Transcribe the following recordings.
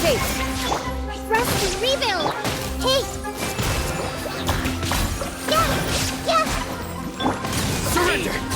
shape. Rest and rebuild! Hey! Yeah! Yeah! Surrender!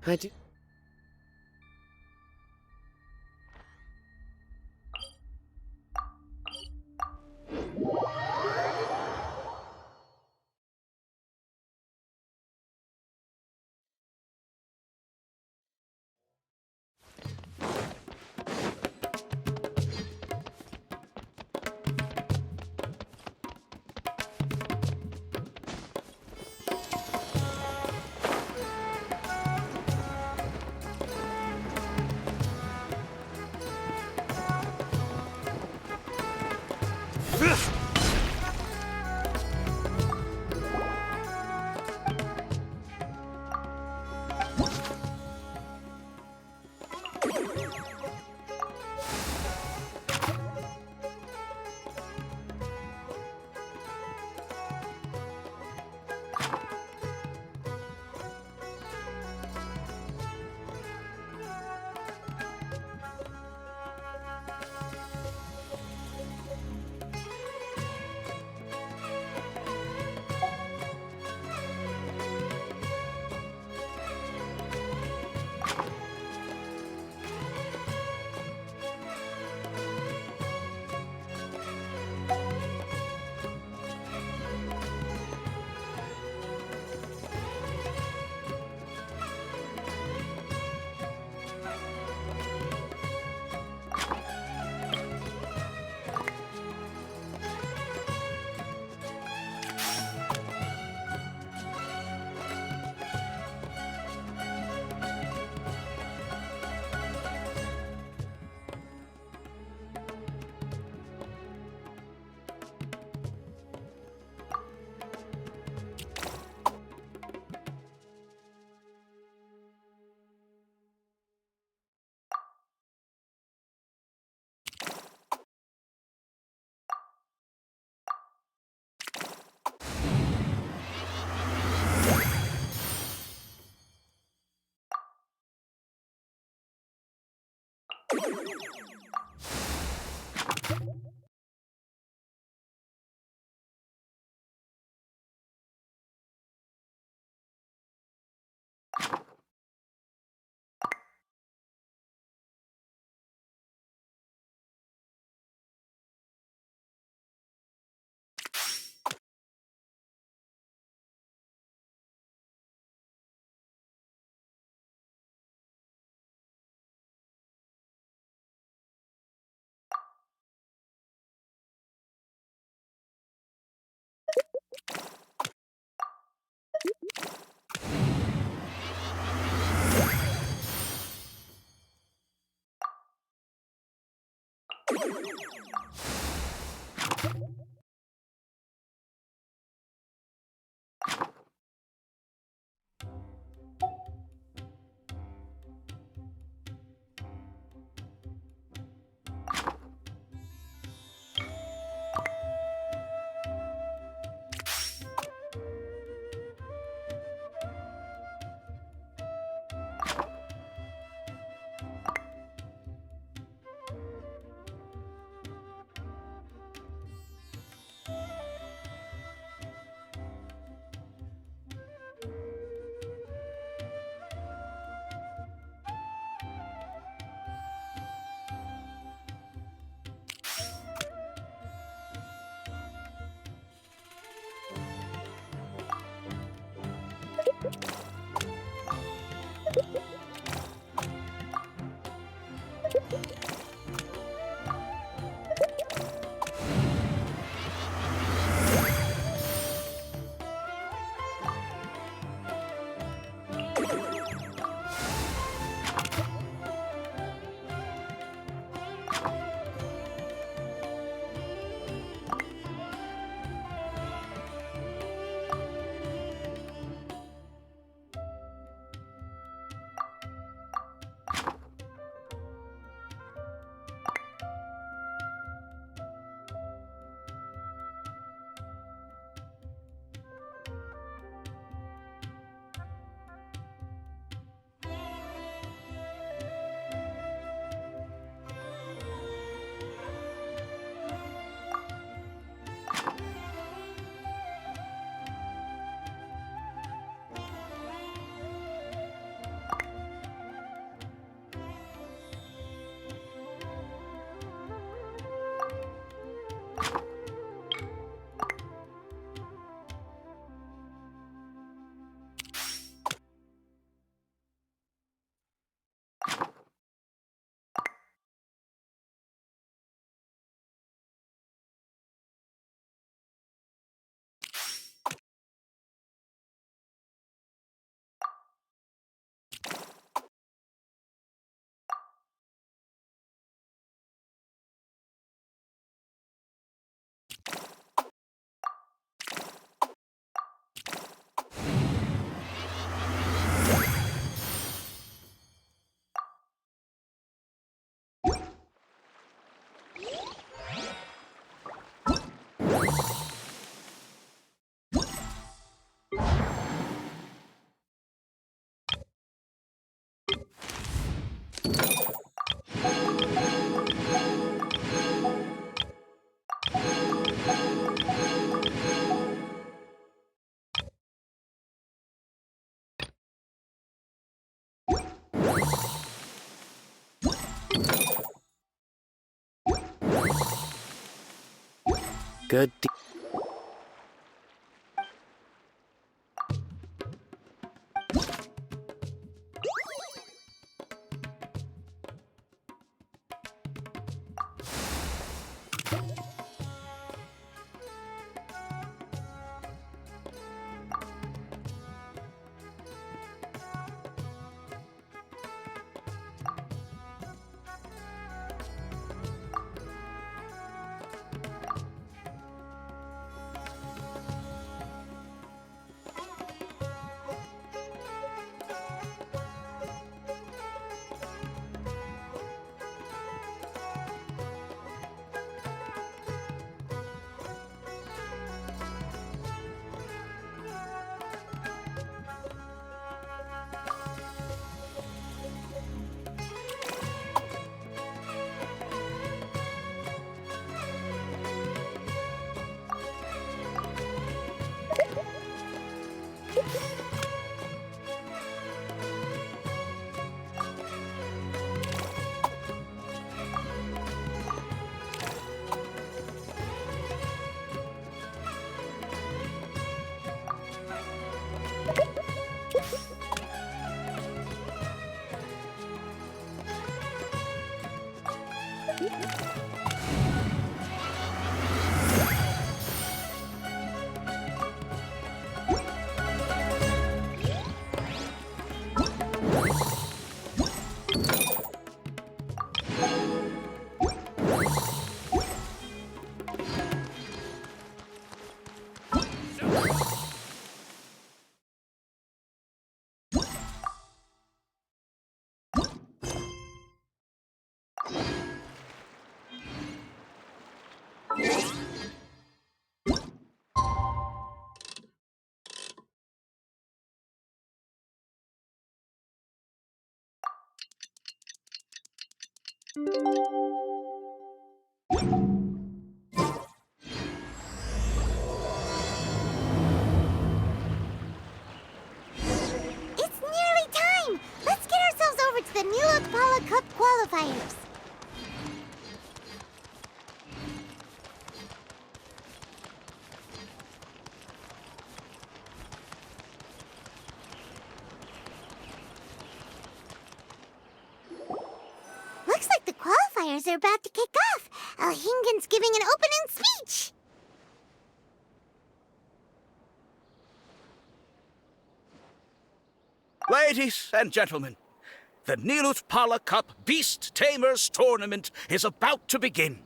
I do. Good. It's nearly time! Let's get ourselves over to the New Pala Cup qualifiers. Looks like the qualifiers are about to kick off. Alhingen's giving an opening speech. Ladies and gentlemen, the Nilut Pala Cup Beast Tamers Tournament is about to begin.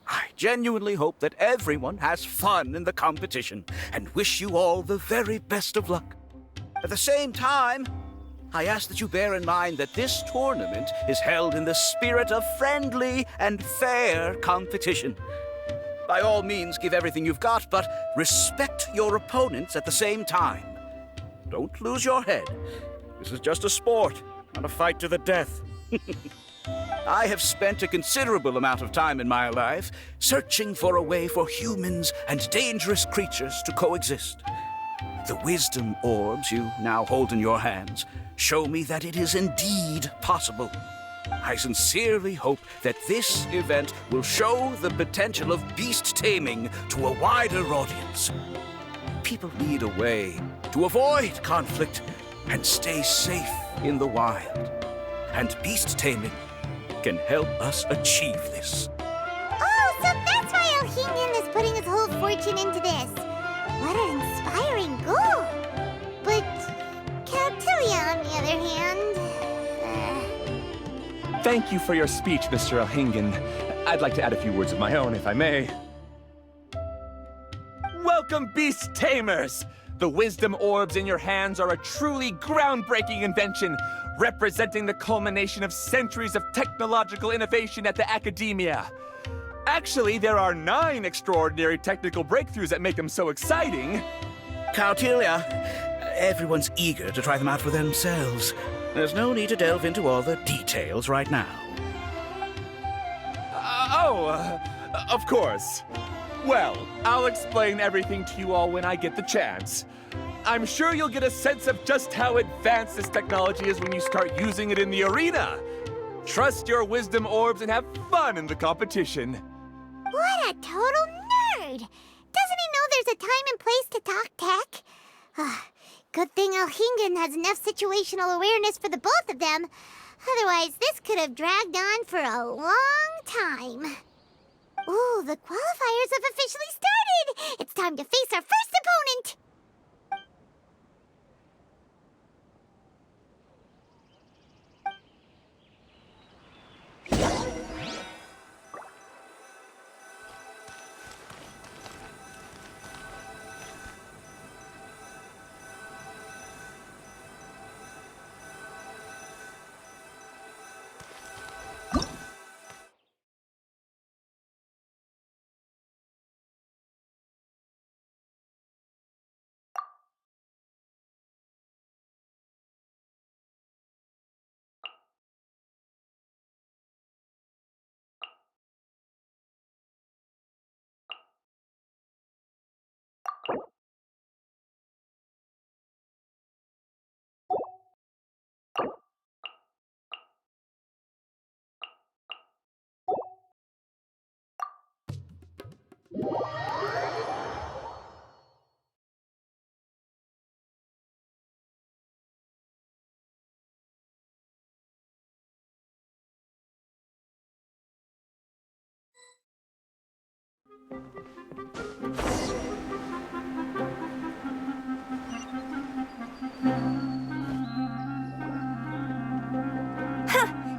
I genuinely hope that everyone has fun in the competition and wish you all the very best of luck. At the same time, I ask that you bear in mind that this tournament is held in the spirit of friendly and fair competition. By all means, give everything you've got, but respect your opponents at the same time. Don't lose your head. This is just a sport, not a fight to the death. I have spent a considerable amount of time in my life searching for a way for humans and dangerous creatures to coexist. The wisdom orbs you now hold in your hands show me that it is indeed possible. I sincerely hope that this event will show the potential of beast taming to a wider audience. People need a way to avoid conflict and stay safe in the wild. And beast taming can help us achieve this. Oh, so that's why Alhingen is putting his whole fortune into this. What an inspiring goal. But Caltilia, on the other hand... Thank you for your speech, Mr. Alhingen. I'd like to add a few words of my own, if I may. Welcome, Beast Tamers! The wisdom orbs in your hands are a truly groundbreaking invention, representing the culmination of centuries of technological innovation at the academia. Actually, there are 9 extraordinary technical breakthroughs that make them so exciting. Caltilia, everyone's eager to try them out for themselves. There's no need to delve into all the details right now. Of course. Well, I'll explain everything to you all when I get the chance. I'm sure you'll get a sense of just how advanced this technology is when you start using it in the arena. Trust your wisdom orbs and have fun in the competition. What a total nerd! hard. Doesn't he know there's a time and place to talk tech? Good thing Alhingen has enough situational awareness for the both of them. Otherwise, this could have dragged on for a long time. Ooh, the qualifiers have officially started! It's time to face our first opponent!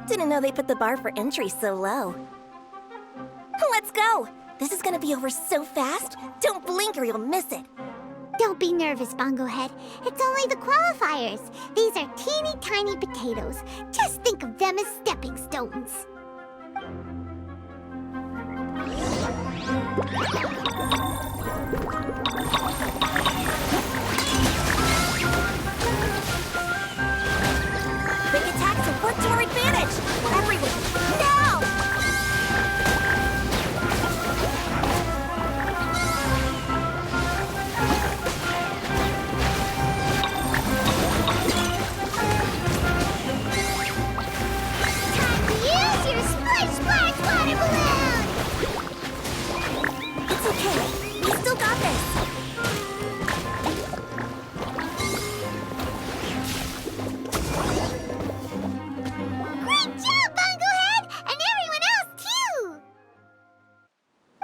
Didn't know they put the bar for entry so low. Let's go! This is gonna be over so fast. Don't blink or you'll miss it. Don't be nervous, Bongo Head. It's only the qualifiers. These are teeny tiny potatoes. Just think of them as stepping stones. Big attacks will work to our advantage! Everyone, now! Time to use your splish splash water balloon! It's okay. We still got this. Great job, Bongo Head! And everyone else, too!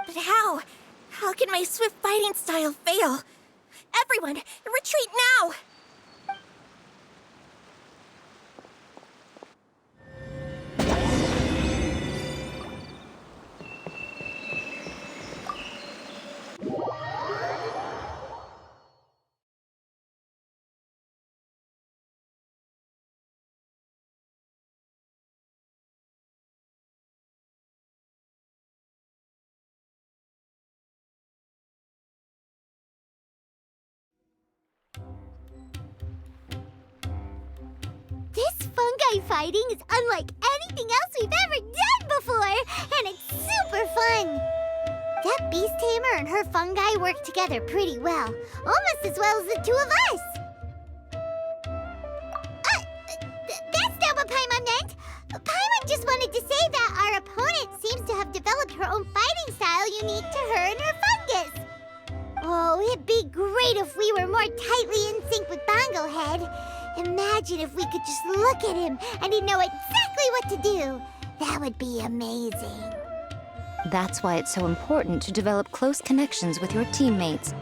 But how? How can my swift fighting style fail? Everyone, retreat now! This fungi fighting is unlike anything else we've ever done before, and it's super fun. That beast tamer and her fungi work together pretty well, almost as well as the two of us. That's not what Paimon meant. Paimon just wanted to say that our opponent seems to have developed her own fighting style unique to her and her fungus. Oh, it'd be great if we were more tightly in sync with Bongo Head. Imagine if we could just look at him and he'd know exactly what to do. That would be amazing. That's why it's so important to develop close connections with your teammates.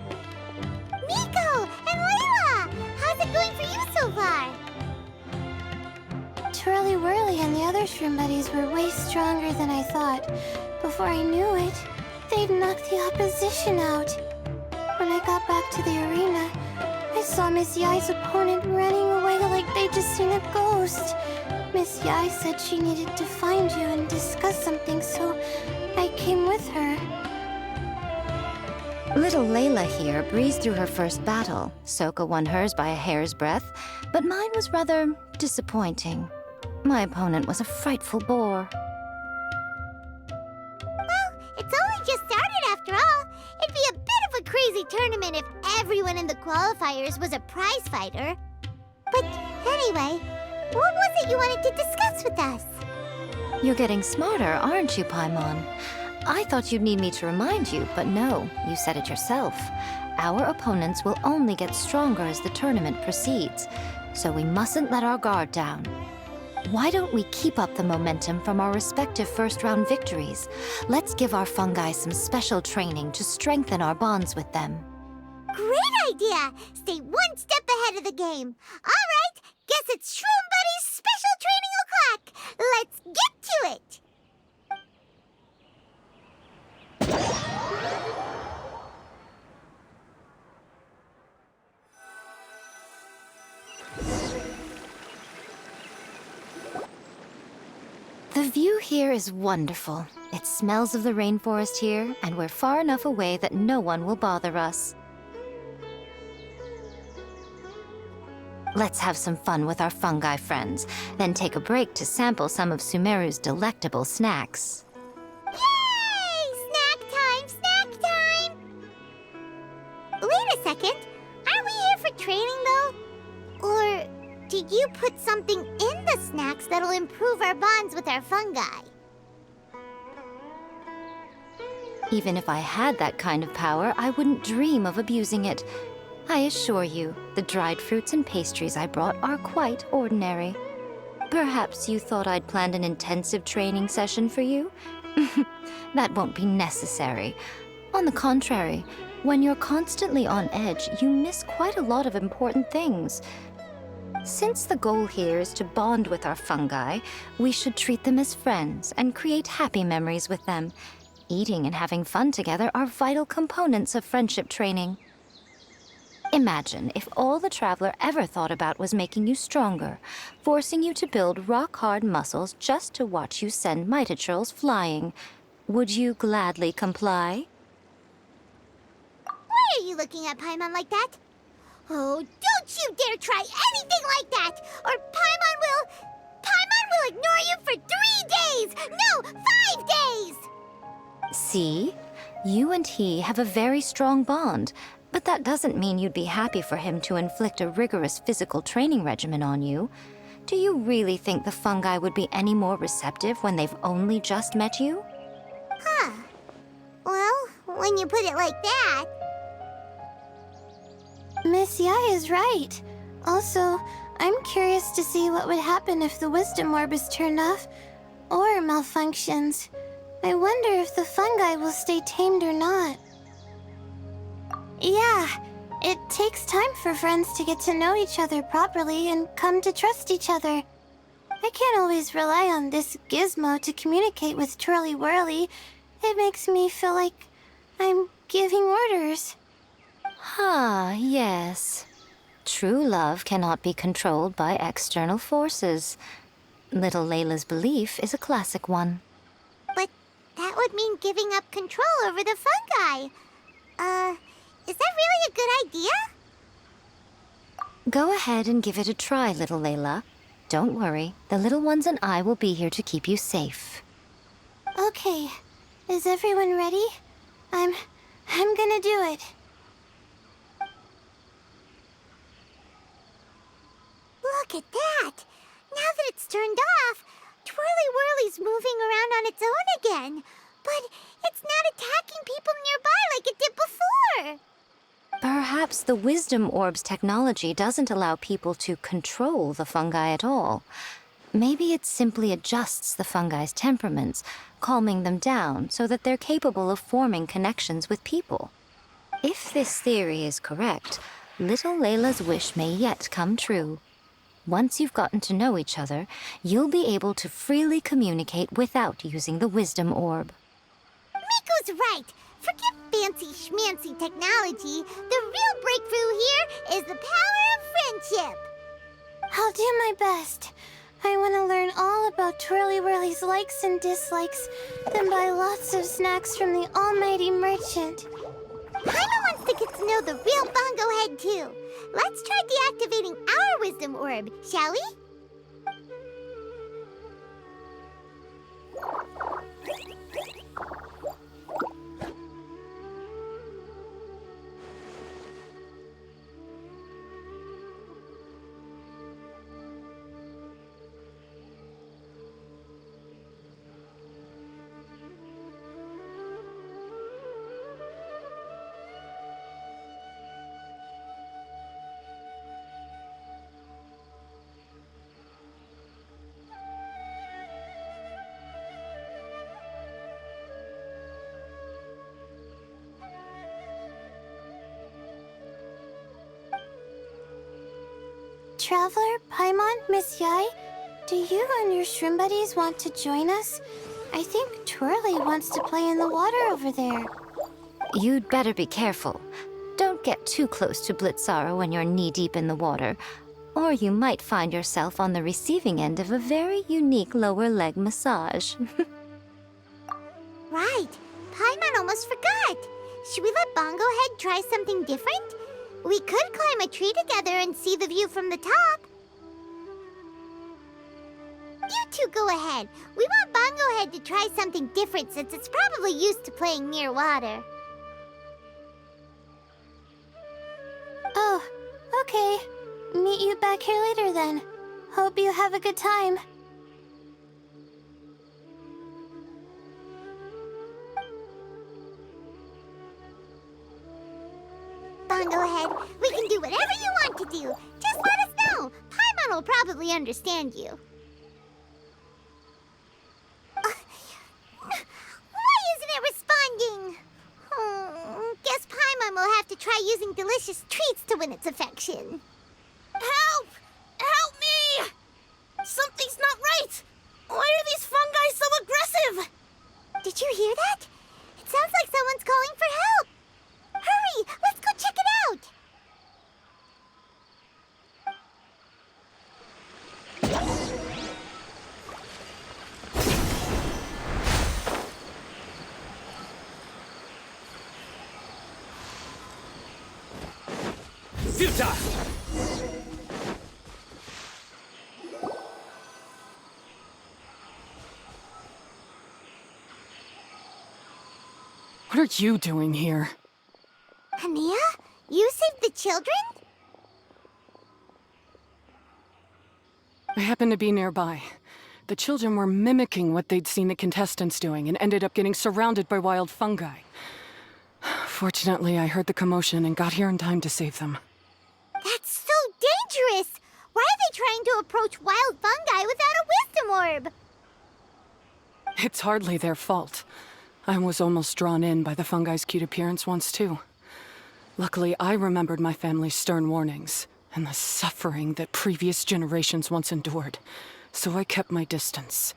Nico and Layla! How's it going for you so far? Twirly Whirly and the other shroom buddies were way stronger than I thought. Before I knew it, they'd knocked the opposition out. When I got back to the arena, I saw Miss Yai's opponent running away like they'd just seen a ghost. Miss Yai said she needed to find you and discuss something, so I came with her. Little Layla here breezed through her first battle. Soka won hers by a hair's breadth, but mine was rather disappointing. My opponent was a frightful bore. Well, it's only just started after all. It'd be a bit of a crazy tournament if everyone in the qualifiers was a prize fighter. But anyway, what was it you wanted to discuss with us? You're getting smarter, aren't you, Paimon? I thought you'd need me to remind you, but no, you said it yourself. Our opponents will only get stronger as the tournament proceeds, so we mustn't let our guard down. Why don't we keep up the momentum from our respective first-round victories? Let's give our fungi some special training to strengthen our bonds with them. Great idea! Stay one step ahead of the game. All right, guess it's Shroom Buddy's special training o'clock. Let's get to it! The view here is wonderful. It smells of the rainforest here, and we're far enough away that no one will bother us. Let's have some fun with our fungi friends, then take a break to sample some of Sumeru's delectable snacks. Yay! Snack time! Snack time! Wait a second. Aren't we here for training, though? Or did you put something in the snacks that'll improve our bonds with our fungi? Even if I had that kind of power, I wouldn't dream of abusing it. I assure you, the dried fruits and pastries I brought are quite ordinary. Perhaps you thought I'd planned an intensive training session for you? That won't be necessary. On the contrary, when you're constantly on edge, you miss quite a lot of important things. Since the goal here is to bond with our fungi, we should treat them as friends and create happy memories with them. Eating and having fun together are vital components of friendship training. Imagine if all the Traveler ever thought about was making you stronger, forcing you to build rock-hard muscles just to watch you send Mitatrolls flying. Would you gladly comply? Why are you looking at Paimon like that? Oh, don't you dare try anything like that! Or Paimon will ignore you for 3 days! No, 5 days! See? You and he have a very strong bond, but that doesn't mean you'd be happy for him to inflict a rigorous physical training regimen on you. Do you really think the fungi would be any more receptive when they've only just met you? Huh. Well, when you put it like that... Miss Yai is right. Also, I'm curious to see what would happen if the wisdom orb is turned off or malfunctions. I wonder if the fungi will stay tamed or not. Yeah, it takes time for friends to get to know each other properly and come to trust each other. I can't always rely on this gizmo to communicate with Twirly Whirly. It makes me feel like I'm giving orders. Ah, yes. True love cannot be controlled by external forces. Little Layla's belief is a classic one. But that would mean giving up control over the fungi. Is that really a good idea? Go ahead and give it a try, little Layla. Don't worry, the little ones and I will be here to keep you safe. Okay, is everyone ready? I'm gonna do it. Look at that! Now that it's turned off, Twirly Whirly's moving around on its own again. But it's not attacking people nearby like it did before. Perhaps the Wisdom Orb's technology doesn't allow people to control the fungi at all. Maybe it simply adjusts the fungi's temperaments, calming them down so that they're capable of forming connections with people. If this theory is correct, little Layla's wish may yet come true. Once you've gotten to know each other, you'll be able to freely communicate without using the Wisdom Orb. Miko's right. Forget fancy schmancy technology. The real breakthrough here is the power of friendship. I'll do my best. I want to learn all about Twirly Whirly's likes and dislikes, then buy lots of snacks from the almighty merchant. Paimon wants to get to know the real Bongo Head, too. Let's try deactivating our Wisdom Orb, shall we? Traveler, Paimon, Miss Yai, do you and your shrimp buddies want to join us? I think Twirly wants to play in the water over there. You'd better be careful. Don't get too close to Blitzara when you're knee-deep in the water, or you might find yourself on the receiving end of a very unique lower leg massage. Right. Paimon almost forgot. Should we let Bongo Head try something different? We could climb a tree together and see the view from the top. You two go ahead. We want Bongo Head to try something different since it's probably used to playing near water. Oh, okay. Meet you back here later then. Hope you have a good time. Bongo Head, we can do whatever you want to do. Just let us know. Paimon will probably understand you. Why isn't it responding? Guess Paimon will have to try using delicious treats to win its affection. Help! Help me! Something's not right! Why are these fungi so aggressive? Did you hear that? It sounds like someone's calling for help. Hurry, let's go check it out. Futile! What are you doing here? Hania, you saved the children? I happened to be nearby. The children were mimicking what they'd seen the contestants doing and ended up getting surrounded by wild fungi. Fortunately, I heard the commotion and got here in time to save them. That's so dangerous! Why are they trying to approach wild fungi without a wisdom orb? It's hardly their fault. I was almost drawn in by the fungi's cute appearance once, too. Luckily, I remembered my family's stern warnings and the suffering that previous generations once endured, so I kept my distance.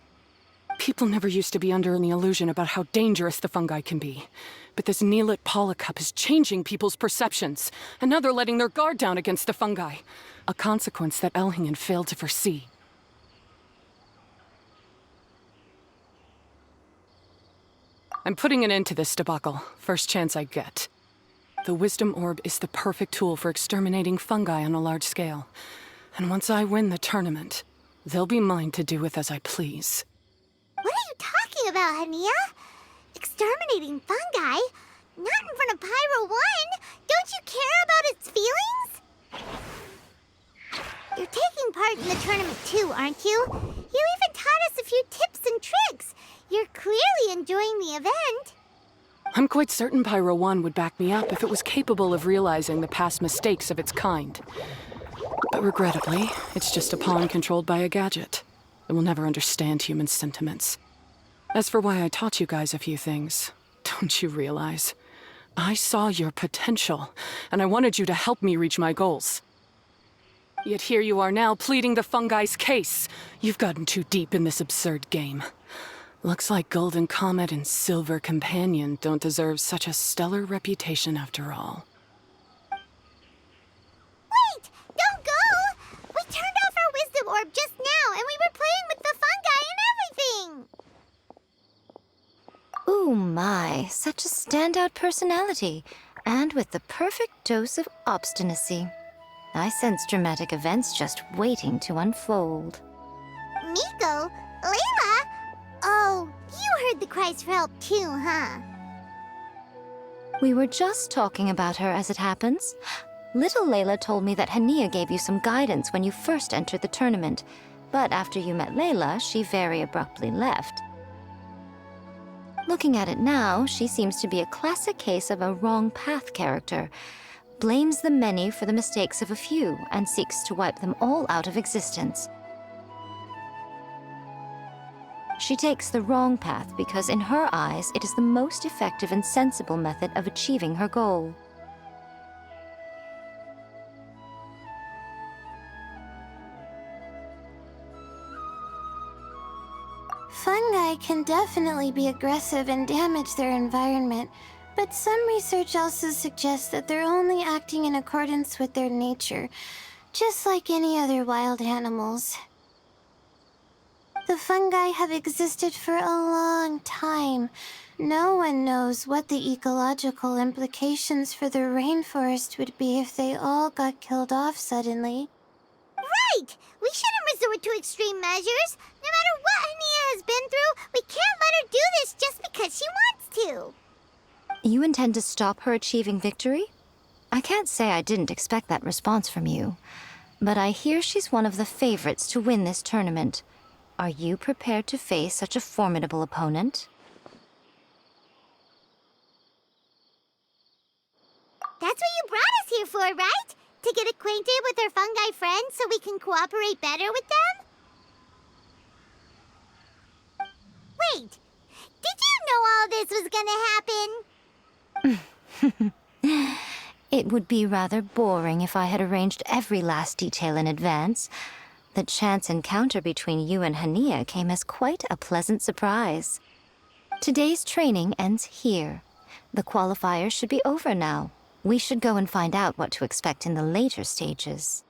People never used to be under any illusion about how dangerous the fungi can be, but this Neelit Polycup is changing people's perceptions, and now they're letting their guard down against the fungi, a consequence that Elhingen failed to foresee. I'm putting an end to this debacle, first chance I get. The Wisdom Orb is the perfect tool for exterminating fungi on a large scale. And once I win the tournament, they'll be mine to do with as I please. What are you talking about, Hania? Exterminating fungi? Not in front of Pyro 1! Don't you care about its feelings? You're taking part in the tournament too, aren't you? You even taught us a few tips and tricks. You're clearly enjoying the event. I'm quite certain Pyro 1 would back me up if it was capable of realizing the past mistakes of its kind. But regrettably, it's just a pawn controlled by a gadget. It will never understand human sentiments. As for why I taught you guys a few things, don't you realize? I saw your potential, and I wanted you to help me reach my goals. Yet here you are now pleading the fungi's case. You've gotten too deep in this absurd game. Looks like Golden Comet and Silver Companion don't deserve such a stellar reputation after all. Wait! Don't go! We turned off our wisdom orb just now, and we were playing with the fungi and everything! Ooh my, such a standout personality, and with the perfect dose of obstinacy. I sense dramatic events just waiting to unfold. Miko? Layla? Oh, you heard the cries for help too, huh? We were just talking about her as it happens. Little Layla told me that Hania gave you some guidance when you first entered the tournament, but after you met Layla, she very abruptly left. Looking at it now, she seems to be a classic case of a wrong path character. Blames the many for the mistakes of a few and seeks to wipe them all out of existence. She takes the wrong path because in her eyes it is the most effective and sensible method of achieving her goal. Fungi can definitely be aggressive and damage their environment, but some research also suggests that they're only acting in accordance with their nature, just like any other wild animals. The fungi have existed for a long time. No one knows what the ecological implications for the rainforest would be if they all got killed off suddenly. Right! We shouldn't resort to extreme measures. No matter what Hania has been through, we can't let her do this just because she wants to. You intend to stop her achieving victory? I can't say I didn't expect that response from you, but I hear she's one of the favorites to win this tournament. Are you prepared to face such a formidable opponent? That's what you brought us here for, right? To get acquainted with our fungi friends so we can cooperate better with them? Wait, did you know all this was gonna happen? It would be rather boring if I had arranged every last detail in advance. The chance encounter between you and Hania came as quite a pleasant surprise. Today's training ends here. The qualifiers should be over now. We should go and find out what to expect in the later stages.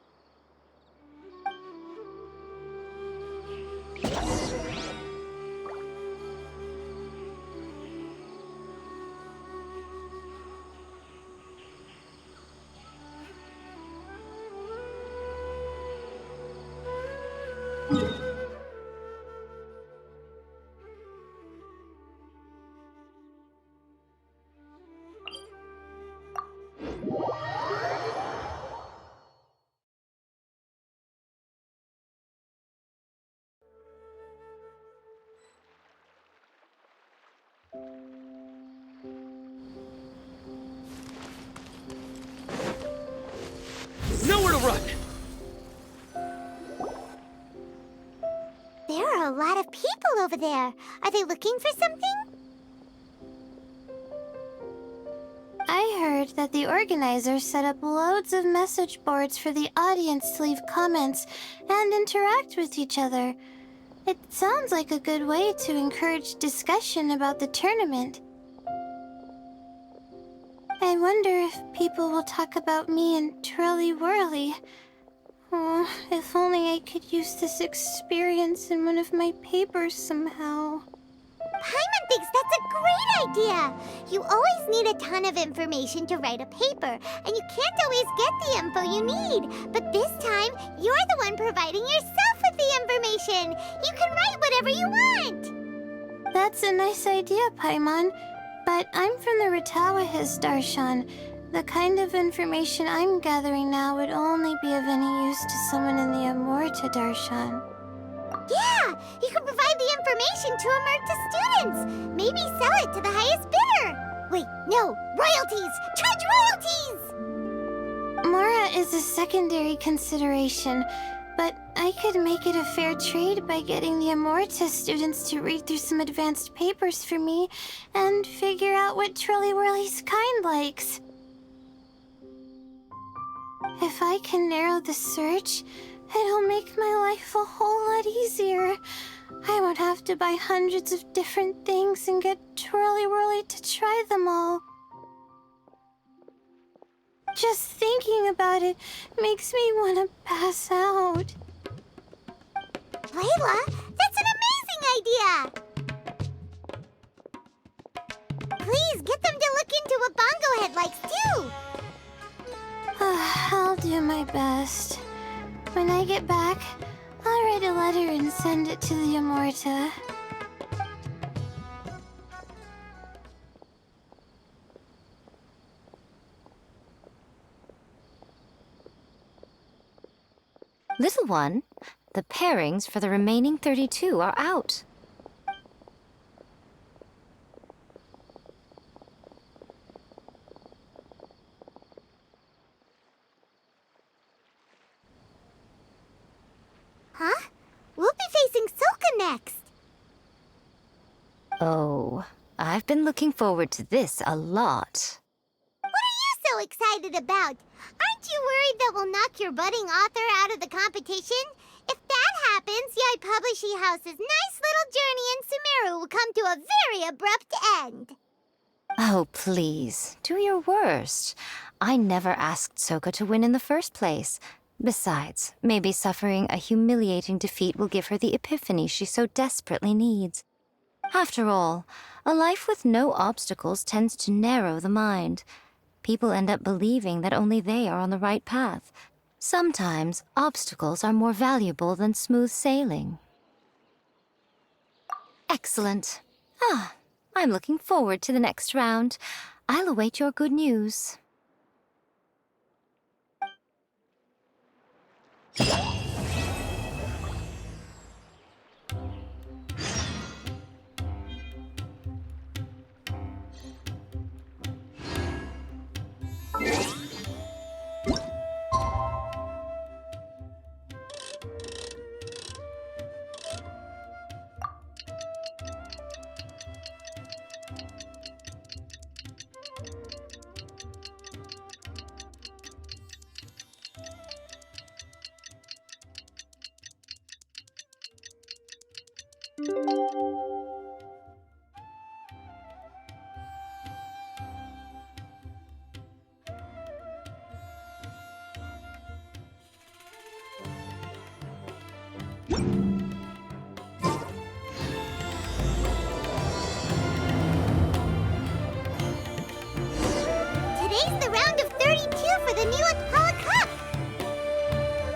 Nowhere to run! There are a lot of people over there. Are they looking for something? I heard that the organizers set up loads of message boards for the audience to leave comments and interact with each other. It sounds like a good way to encourage discussion about the tournament. I wonder if people will talk about me and Twirly Whirly. Oh, if only I could use this experience in one of my papers somehow. Paimon thinks that's a great idea. You always need a ton of information to write a paper, and you can't always get the info you need. But this time, you're the one providing yourself with the information. You can write whatever you want. That's a nice idea, Paimon. But I'm from the Ratawahiz, Darshan. The kind of information I'm gathering now would only be of any use to someone in the Amorta, Darshan. Yeah, you can provide the information to Amurta students. Maybe sell it to the highest bidder. Wait, no, royalties! Charge royalties! Mora is a secondary consideration, but I could make it a fair trade by getting the Amorta students to read through some advanced papers for me and figure out what Twirly Whirly's kind likes. If I can narrow the search, it'll make my life a whole lot easier. I won't have to buy hundreds of different things and get Twirly Whirly to try them all. Just thinking about it makes me want to pass out. Layla, that's an amazing idea! Please get them to look into what Bongo Head likes too! I'll do my best. When I get back, I'll write a letter and send it to the Amorta. Little one, the pairings for the remaining 32 are out. Huh? We'll be facing Silka next! Oh, I've been looking forward to this a lot. What are you so excited about? Aren't you worried that we'll knock your budding author out of the competition? If that happens, Yai Publishing House's nice little journey in Meru will come to a very abrupt end. Oh, please, do your worst. I never asked Soka to win in the first place. Besides, maybe suffering a humiliating defeat will give her the epiphany she so desperately needs. After all, a life with no obstacles tends to narrow the mind. People end up believing that only they are on the right path. Sometimes, obstacles are more valuable than smooth sailing. Excellent. I'm looking forward to the next round. I'll await your good news. Today's the round of 32 for the Neelix Paula Cup.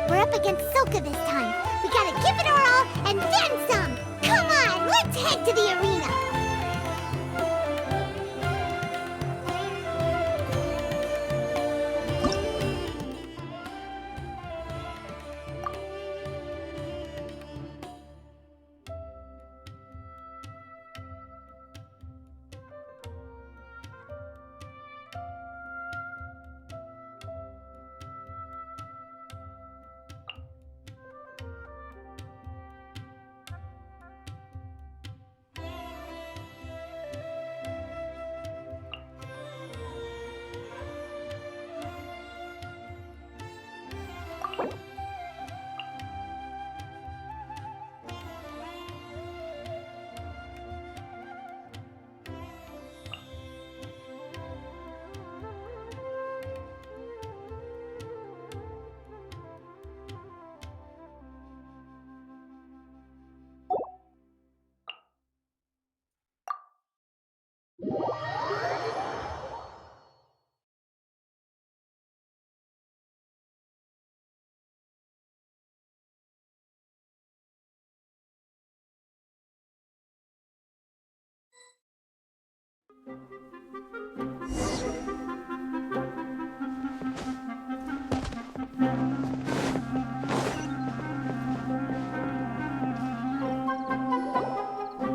We're up against Soka this time. We gotta give it our all and then some. Come on, let's head to the arena.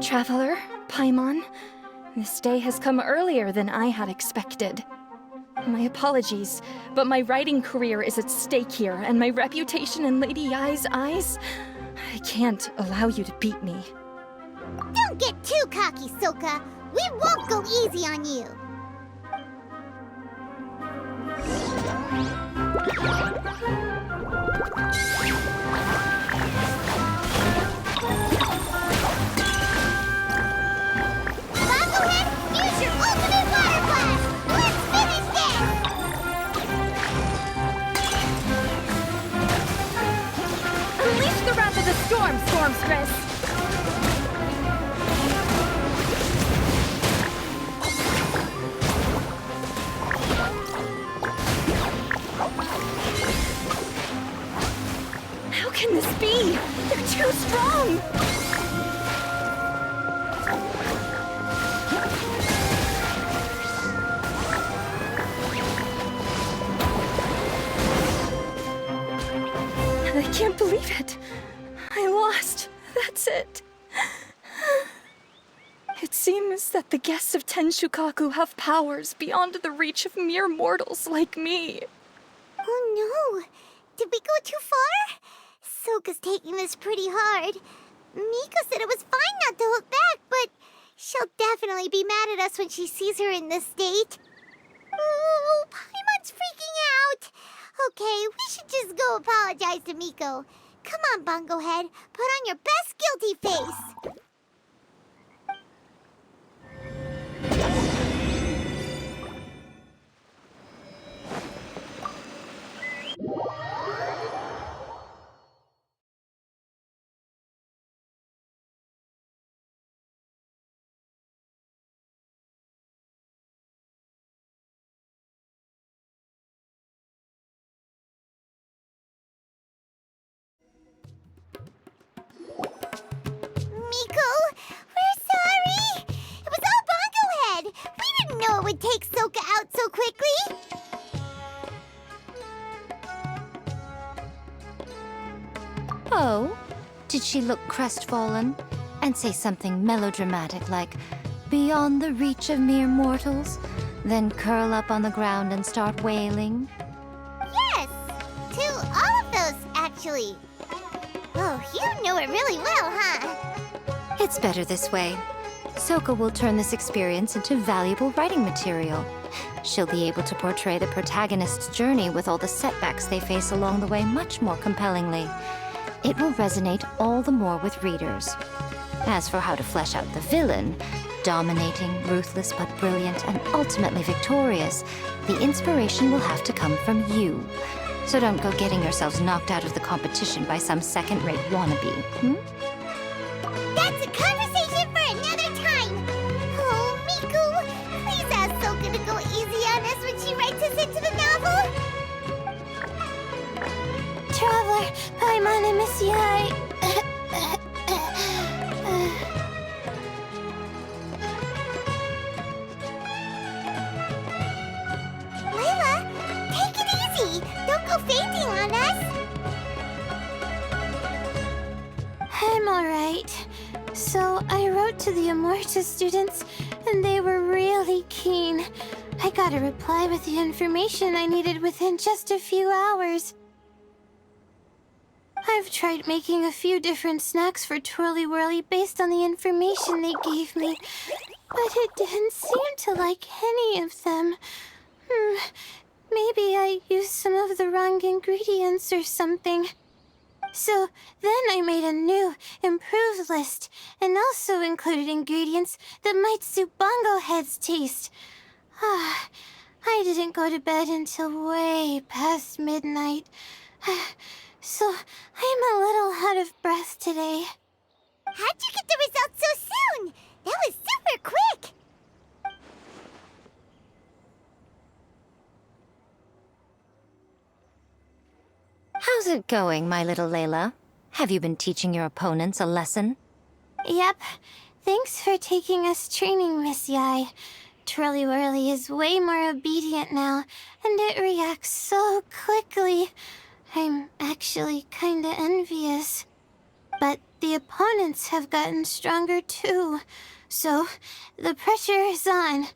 Traveler, Paimon, this day has come earlier than I had expected. My apologies, but my writing career is at stake here, and my reputation in Lady Yai's eyes, I can't allow you to beat me. Don't get too cocky, Soka. We won't go easy on you. Use your ultimate water blast! Let's finish this! Unleash the wrath of the storm, Stormstress! How can this be? They're too strong! I can't believe it. I lost. That's it. It seems that the guests of Tenshukaku have powers beyond the reach of mere mortals like me. Oh no! Did we go too far? Soka's taking this pretty hard. Miko said it was fine not to look back, but she'll definitely be mad at us when she sees her in this state. Oh, Paimon's freaking out! Okay, we should just go apologize to Miko. Come on, Bungo Head. Put on your best guilty face. Did she look crestfallen and say something melodramatic like, "Beyond the reach of mere mortals," then curl up on the ground and start wailing? Yes! To all of those, actually. Oh, you know it really well, huh? It's better this way. Soka will turn this experience into valuable writing material. She'll be able to portray the protagonist's journey with all the setbacks they face along the way much more compellingly. It will resonate all the more with readers. As for how to flesh out the villain, dominating, ruthless but brilliant, and ultimately victorious, the inspiration will have to come from you. So don't go getting yourselves knocked out of the competition by some second-rate wannabe, That's a conversation for another time! Oh, Miku, please ask Soka to go easy on us when she writes us into the novel! Traveler, Paimon, I miss you. Layla, take it easy! Don't go fainting on us! I'm alright. So, I wrote to the Amorta students, and they were really keen. I got a reply with the information I needed within just a few hours. I've tried making a few different snacks for Twirly Whirly based on the information they gave me, but it didn't seem to like any of them. Maybe I used some of the wrong ingredients or something. So then I made a new, improved list, and also included ingredients that might suit Bongo Head's taste. I didn't go to bed until way past midnight. So I'm a little out of breath today. How'd you get the results so soon? That was super quick! How's it going, my little Layla? Have you been teaching your opponents a lesson? Yep. Thanks for taking us training, Miss Yai. Twirly Whirly is way more obedient now, and it reacts so quickly. I'm actually kinda envious. But the opponents have gotten stronger too. So, the pressure is on.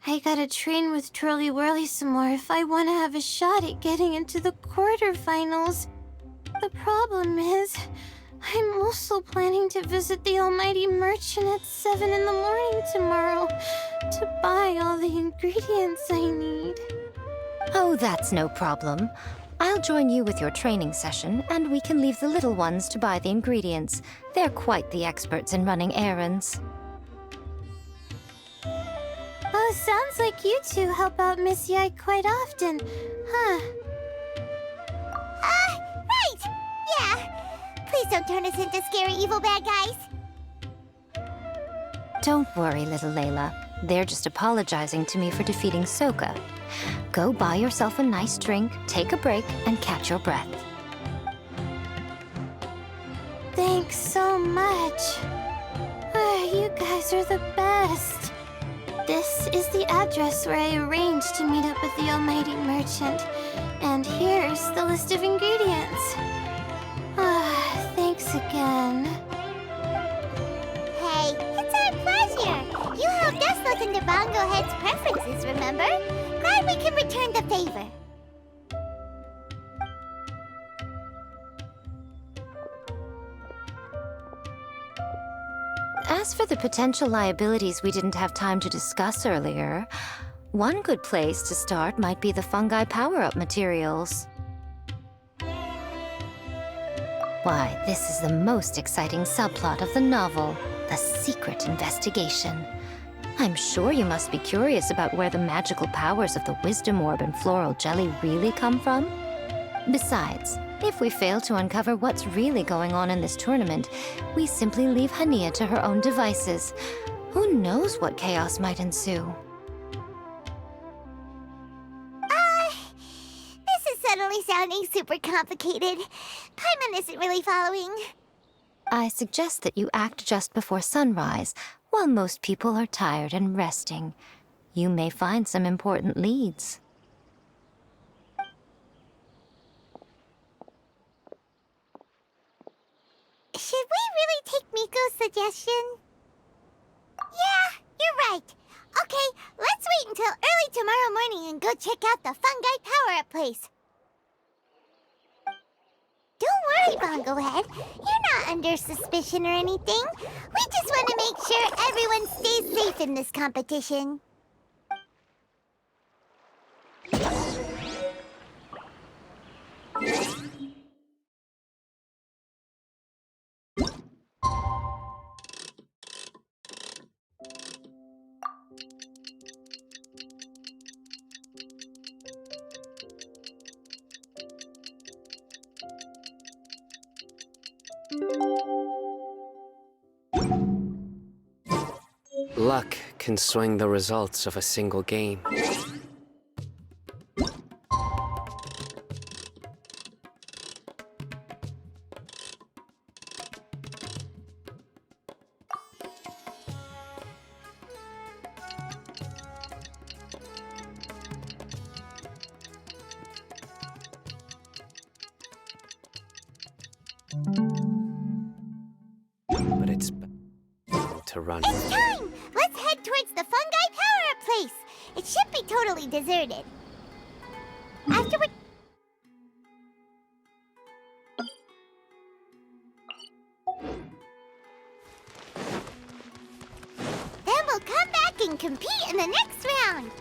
I gotta train with Twirly Whirly some more if I want to have a shot at getting into the quarterfinals. The problem is, I'm also planning to visit the Almighty Merchant at 7 in the morning tomorrow to buy all the ingredients I need. Oh, that's no problem. I'll join you with your training session, and we can leave the little ones to buy the ingredients. They're quite the experts in running errands. Oh, sounds like you two help out Miss Yai quite often, huh? Right! Yeah! Please don't turn us into scary evil bad guys! Don't worry, little Layla. They're just apologizing to me for defeating Soka. Go buy yourself a nice drink, take a break, and catch your breath. Thanks so much. You guys are the best. This is the address where I arranged to meet up with the Almighty Merchant. And here's the list of ingredients. Thanks again. Hey, it's our pleasure! You helped us look into Bongo Head's preferences, remember? Glad we can return the favor. As for the potential liabilities we didn't have time to discuss earlier, one good place to start might be the fungi power-up materials. Why, this is the most exciting subplot of the novel, the secret investigation. I'm sure you must be curious about where the magical powers of the Wisdom Orb and Floral Jelly really come from. Besides, if we fail to uncover what's really going on in this tournament, we simply leave Hania to her own devices. Who knows what chaos might ensue? This is suddenly sounding super complicated. Paimon isn't really following. I suggest that you act just before sunrise, while most people are tired and resting. You may find some important leads. Should suggestion? Yeah, you're right. Okay, let's wait until early tomorrow morning and go check out the fungi power-up place. Don't worry, Bongo Head. You're not under suspicion or anything. We just want to make sure everyone stays safe in this competition. Luck can swing the results of a single game. But it's bound to run. It's time! Let's head towards the fungi power-up place. It should be totally deserted. Afterward... Then we'll come back and compete in the next round.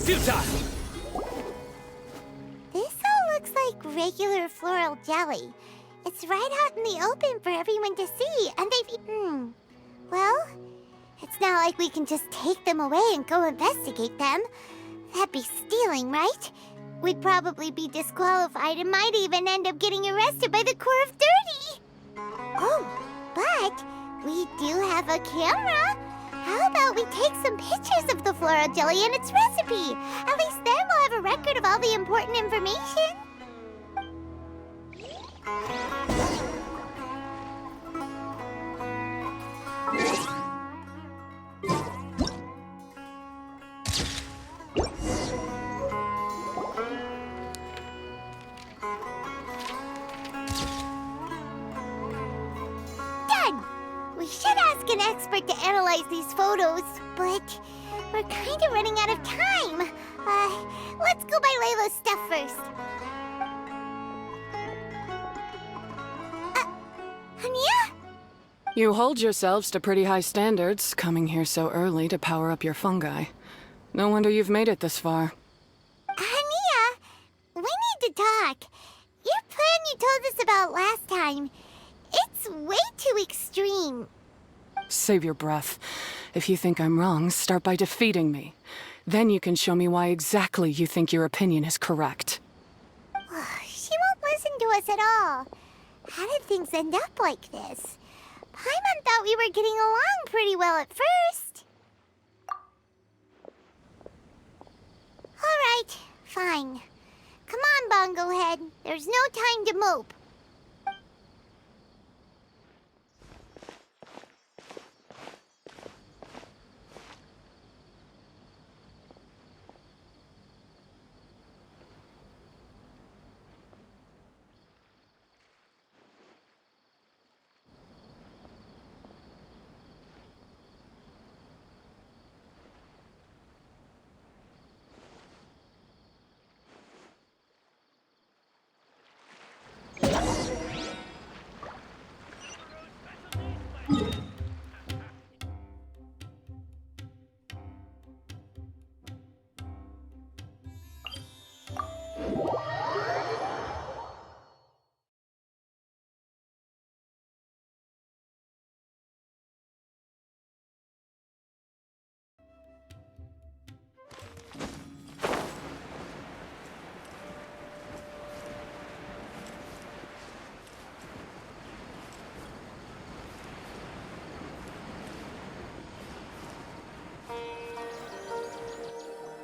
Futile! This all looks like regular floral jelly. It's right out in the open for everyone to see, and they've... Well, it's not like we can just take them away and go investigate them. That'd be stealing, right? We'd probably be disqualified and might even end up getting arrested by the Corps of 30. Oh, but we do have a camera. How about we take some pictures of the floral jelly and its recipe? At least then we'll have a record of all the important information. Done! We should ask an expert to analyze these photos, but we're kind of running out of time. Let's go buy Layla's stuff first. Anya? You hold yourselves to pretty high standards, coming here so early to power up your fungi. No wonder you've made it this far. Anya, we need to talk. Your plan you told us about last time, it's way too extreme. Save your breath. If you think I'm wrong, start by defeating me. Then you can show me why exactly you think your opinion is correct. She won't listen to us at all. How did things end up like this? Paimon thought we were getting along pretty well at first. All right, fine. Come on, Bongo Head. There's no time to mope.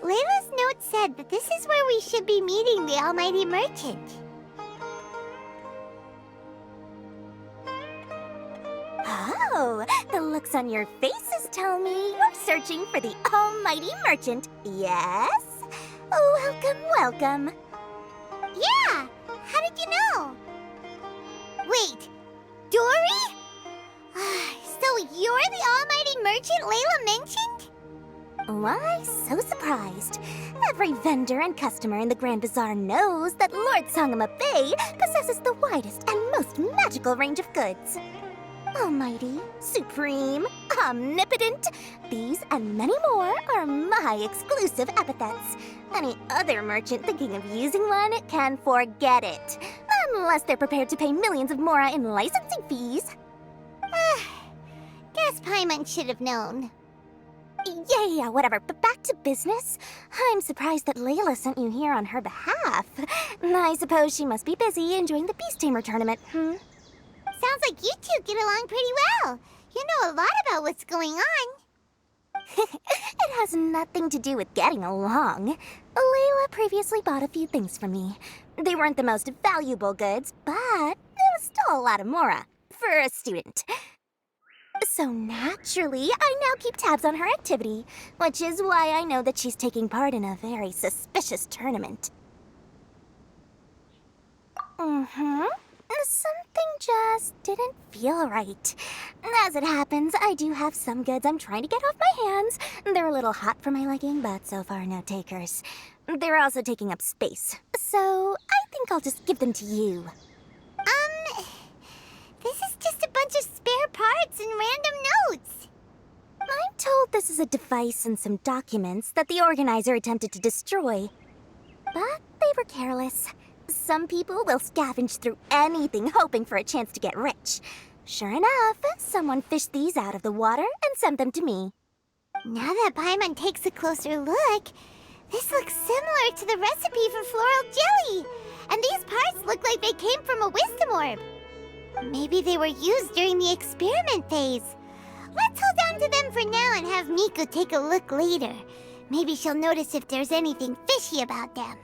Layla's note said that this is where we should be meeting the Almighty Merchant. Oh, the looks on your faces Please tell me you're searching for the almighty merchant, yes? Welcome, welcome. Yeah! How did you know? Wait, Dory? So you're the almighty merchant Layla mentioned? Why so surprised? Every vendor and customer in the Grand Bazaar knows that Lord Sangama Bay possesses the widest and most magical range of goods. Almighty, supreme, omnipotent, these and many more are my exclusive epithets. Any other merchant thinking of using one can forget it, unless they're prepared to pay millions of mora in licensing fees. Guess Paimon should have known. Yeah, whatever, but back to business. I'm surprised that Layla sent you here on her behalf. I suppose she must be busy enjoying the Beast Tamer tournament, Sounds like you two get along pretty well. You know a lot about what's going on. It has nothing to do with getting along. Layla previously bought a few things from me. They weren't the most valuable goods, but it was still a lot of mora for a student. So naturally, I now keep tabs on her activity, which is why I know that she's taking part in a very suspicious tournament. Something just didn't feel right. As it happens, I do have some goods I'm trying to get off my hands. They're a little hot for my liking, but so far no takers. They're also taking up space, so I think I'll just give them to you. This is just a bunch of spare parts and random notes. I'm told this is a device and some documents that the organizer attempted to destroy. But they were careless. Some people will scavenge through anything hoping for a chance to get rich. Sure enough, someone fished these out of the water and sent them to me. Now that Paimon takes a closer look, this looks similar to the recipe for floral jelly. And these parts look like they came from a wisdom orb. Maybe they were used during the experiment phase. Let's hold on to them for now and have Miku take a look later. Maybe she'll notice if there's anything fishy about them.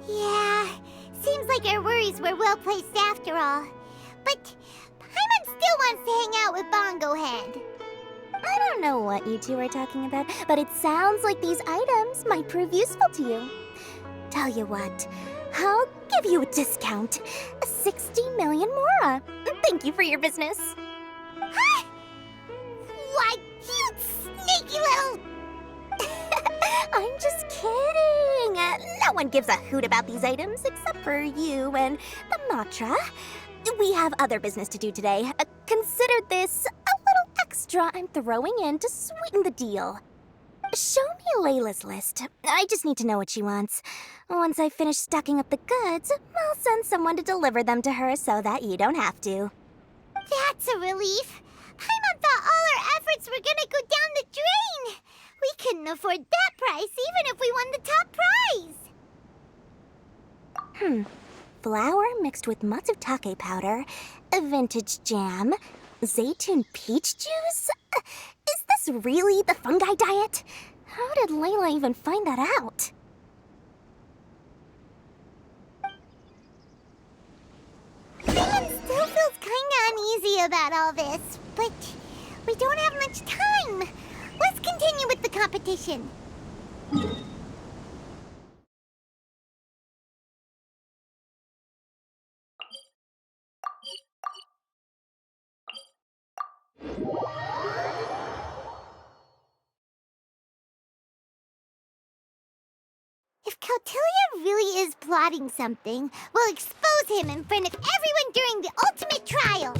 Yeah, seems like our worries were well placed after all. But Paimon still wants to hang out with Bongo Head. I don't know what you two are talking about, but it sounds like these items might prove useful to you. Tell you what, I'll give you a discount. 60 million mora. Thank you for your business. Huh? Why, you sneaky little... I'm just kidding. No one gives a hoot about these items except for you and the Matra. We have other business to do today. Consider this a little extra I'm throwing in to sweeten the deal. Show me Layla's list. I just need to know what she wants. Once I finish stocking up the goods, I'll send someone to deliver them to her so that you don't have to. That's a relief. Paimon thought all our efforts were gonna go down the drain. We couldn't afford that price even if we won the top prize. Flour mixed with matsutake powder, a vintage jam, zaytun peach juice? Is this really the fungi diet? How did Layla even find that out? Paimon still feels kinda uneasy about all this, but we don't have much time. Let's continue with the competition. If Kautilya really is plotting something, we'll expose him in front of everyone during the ultimate trial.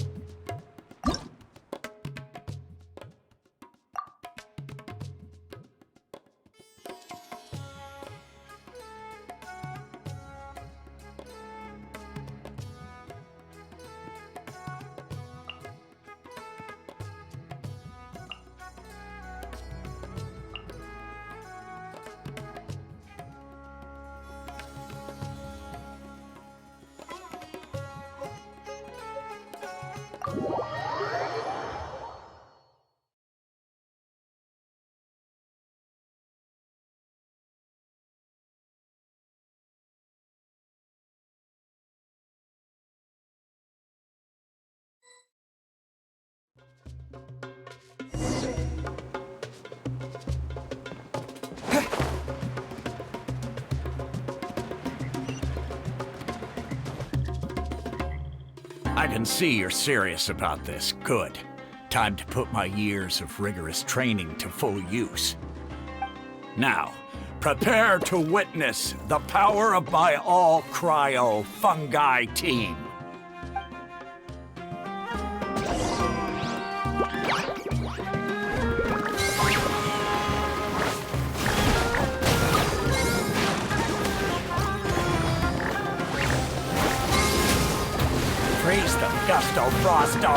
I can see you're serious about this. Good. Time to put my years of rigorous training to full use. Now, prepare to witness the power of my all-cryo fungi team. Freeze them, Gusto Frosto!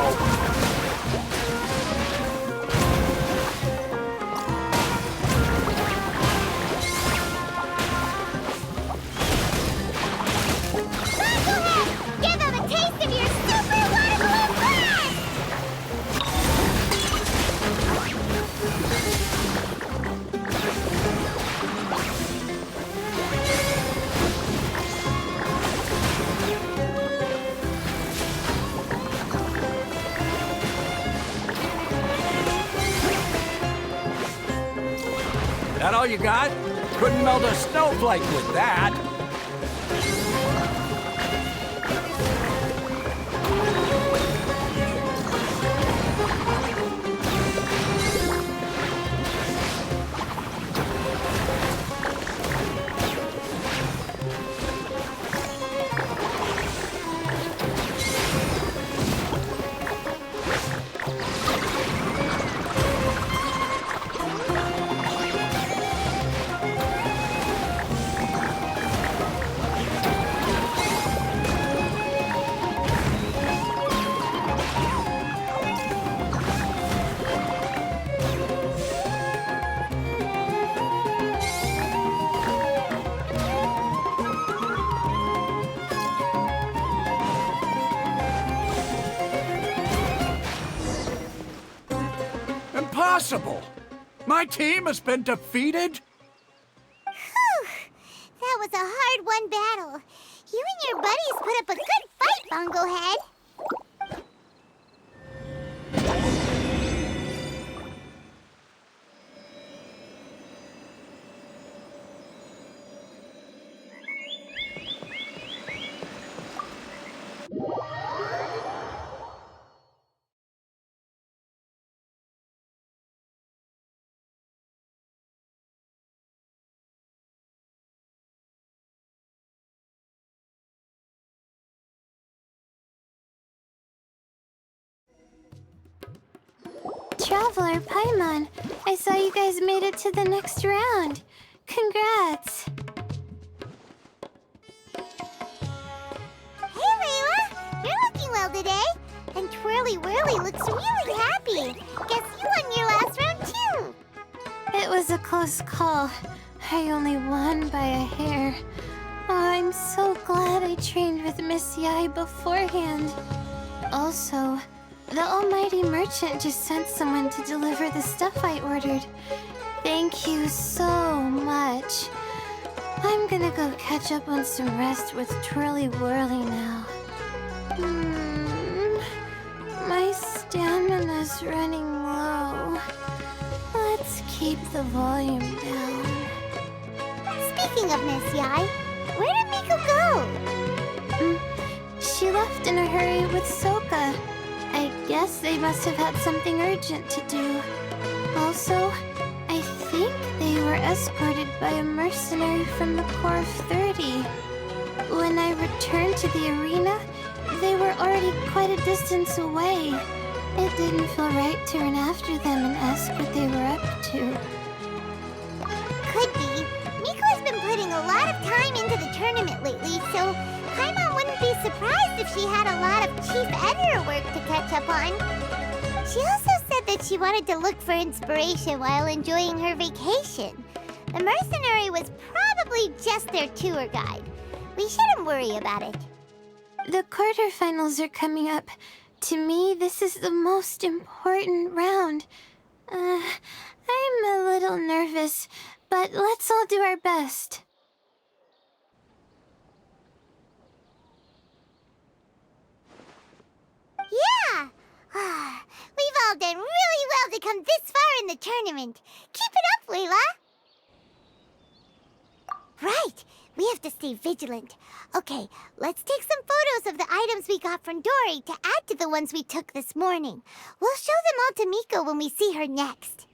Give him a taste of your super water balloon blast! That all you got? Couldn't melt a snowflake with that. Impossible! My team has been defeated? Whew! That was a hard-won battle. You and your buddies put up a good fight, Bongo Head. Traveler, Paimon, I saw you guys made it to the next round. Congrats. Hey, Layla! You're looking well today. And Twirly Whirly looks really happy. Guess you won your last round, too. It was a close call. I only won by a hair. Oh, I'm so glad I trained with Miss Yai beforehand. Also, the almighty merchant just sent someone to deliver the stuff I ordered. Thank you so much. I'm gonna go catch up on some rest with Twirly Whirly now. My stamina's running low. Let's keep the volume down. Speaking of Miss Yai, where did Miko go? She left in a hurry with Soka. I guess they must have had something urgent to do. Also, I think they were escorted by a mercenary from the Corps of 30. When I returned to the arena, they were already quite a distance away. It didn't feel right to run after them and ask what they were up to. Could be. Miko has been putting a lot of time into the tournament lately, so Paimon wouldn't be surprised if she had a lot of chief editor work to catch up on. She also said that she wanted to look for inspiration while enjoying her vacation. The mercenary was probably just their tour guide. We shouldn't worry about it. The quarterfinals are coming up. To me, this is the most important round. I'm a little nervous, but let's all do our best. Yeah! We've all done come this far in the tournament. Keep it up, Layla! Right, we have to stay vigilant. Okay, let's take some photos of the items we got from Dory to add to the ones we took this morning. We'll show them all to Miko when we see her next.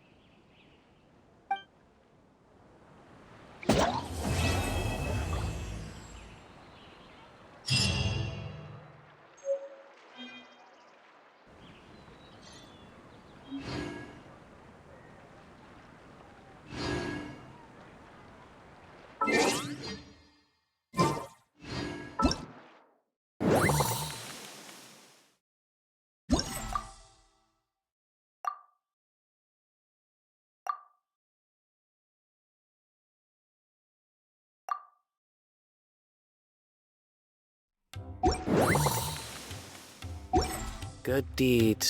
Good deeds